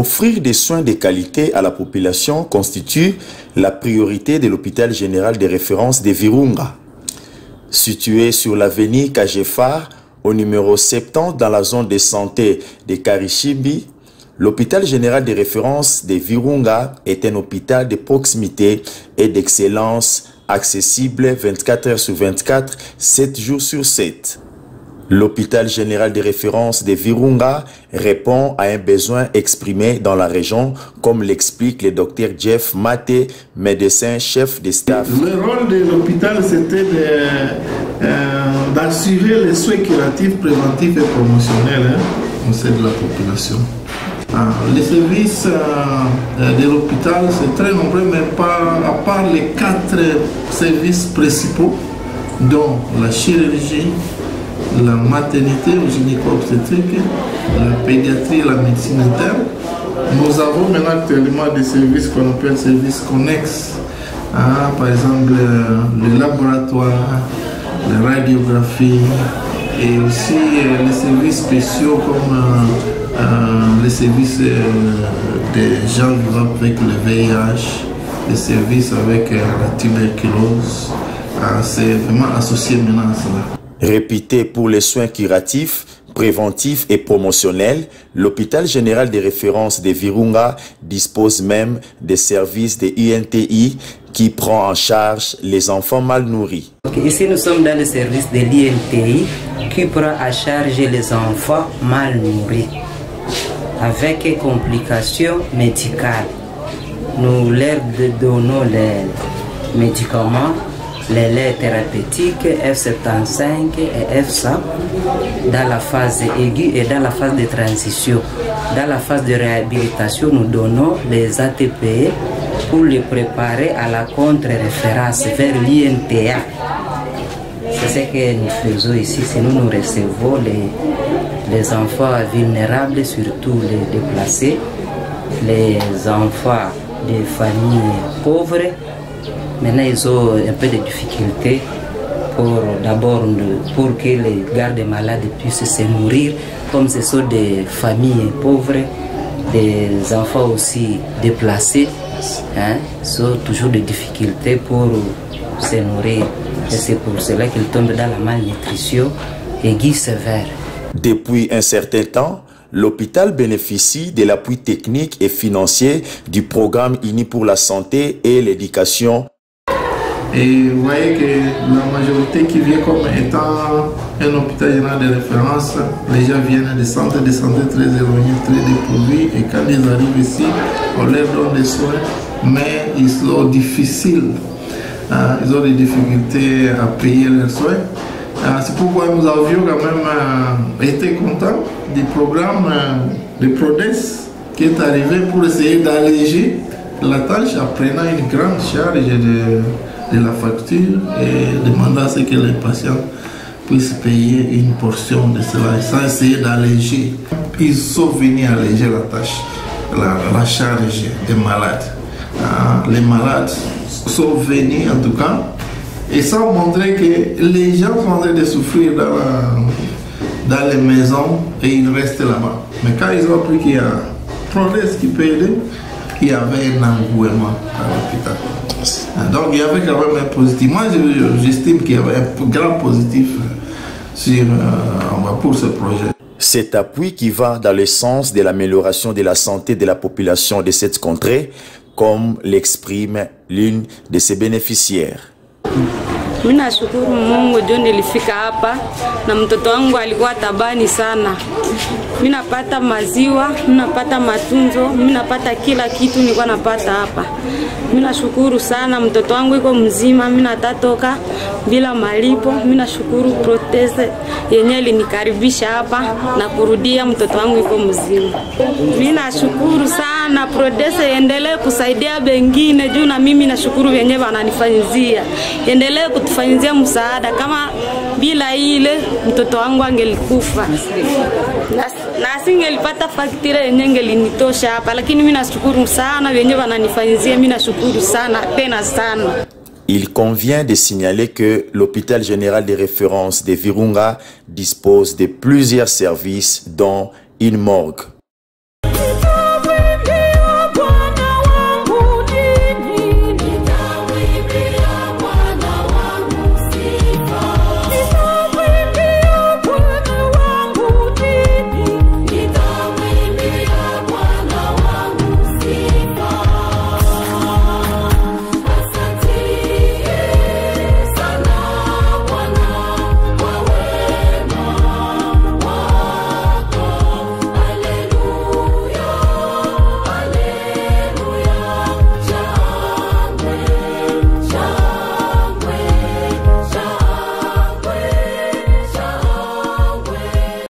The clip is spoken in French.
Offrir des soins de qualité à la population constitue la priorité de l'hôpital général de référence de Virunga. Situé sur l'avenue Kajefar, au numéro 70 dans la zone de santé de Karishimbi, l'hôpital général de référence de Virunga est un hôpital de proximité et d'excellence accessible 24 heures sur 24, 7 jours sur 7. L'hôpital général de référence de Virunga répond à un besoin exprimé dans la région, comme l'explique le docteur Jeff Maté, médecin chef de staff. Le rôle de l'hôpital, c'était d'assurer les soins curatifs, préventifs et promotionnels au sein de la population. Les services de l'hôpital, c'est très nombreux, mais à part les 4 services principaux, dont la chirurgie, la maternité ou gynéco-obstétrique, la pédiatrie et la médecine interne. Nous avons maintenant actuellement des services qu'on appelle services connexes. Par exemple, le laboratoire, la radiographie et aussi les services spéciaux comme les services des gens vivant avec le VIH, les services avec la tuberculose. C'est vraiment associé maintenant à cela. Réputé pour les soins curatifs, préventifs et promotionnels, l'hôpital général de référence de Virunga dispose même des services de INTI qui prend en charge les enfants mal nourris. Ici, nous sommes dans le service de l'INTI qui prend en charge les enfants mal nourris avec complications médicales. Nous leur donnons les médicaments, les laits thérapeutiques F75 et F100 dans la phase aiguë et dans la phase de transition. Dans la phase de réhabilitation, nous donnons les ATP pour les préparer à la contre-référence vers l'INTA. C'est ce que nous faisons ici, c'est nous recevons les enfants vulnérables, surtout les déplacés, les enfants des familles pauvres. Maintenant, ils ont un peu de difficultés pour que les gardes malades puissent se nourrir, comme ce sont des familles pauvres, des enfants aussi déplacés, ils ont toujours des difficultés pour se nourrir. Et c'est pour cela qu'ils tombent dans la malnutrition aiguë sévère. Depuis un certain temps, l'hôpital bénéficie de l'appui technique et financier du programme Uni pour la santé et l'éducation. Et vous voyez que la majorité qui vient comme étant un hôpital général de référence, les gens viennent des centres de santé très éloignés, très dépourvus, et quand ils arrivent ici, on leur donne des soins, mais ils sont difficiles. Ils ont des difficultés à payer leurs soins. C'est pourquoi nous avions quand même été contents du programme de PRODES qui est arrivé pour essayer d'alléger la tâche en prenant une grande charge de la facture et demandant à ce que les patients puissent payer une portion de cela sans essayer d'alléger. Ils sont venus alléger la tâche, la charge des malades. Les malades sont venus en tout cas et ça montrait que les gens sont en train de souffrir dans les maisons et ils restent là-bas. Mais quand ils ont appris qu'il y a PRODES qui peut aider, il y avait un engouement à l'hôpital. Donc il y avait quand même un positif. Moi j'estime qu'il y avait un grand positif pour ce projet. Cet appui qui va dans le sens de l'amélioration de la santé de la population de cette contrée, comme l'exprime l'une de ses bénéficiaires. Mimi nashukuru Mungu ndio nilifika hapa na mtoto wangu alikuwa tabani sana. Mimi napata maziwa, mimi napata matunzo, mimi napata kila kitu nilikuwa napata hapa. Mimi nashukuru sana mtoto wangu yuko mzima, mimi natatoka bila malipo. Mimi nashukuru protese yenyewe ilinikaribisha hapa na kurudia mtoto wangu yuko mzima. Mimi nashukuru sana protese endelee kusaidia wengine juu na mimi nashukuru wenyewe wananifanyizia. Endelee kutufanyizia msaada kama bila ile mtoto wangu angelikufa. Na asingelipata faktira yenyewe ingelinitosha hapa, lakini mimi nashukuru sana wenyewe wananifanyizia, mimi nashukuru sana tena sana. Il convient de signaler que l'hôpital général de référence de Virunga dispose de plusieurs services dont une morgue.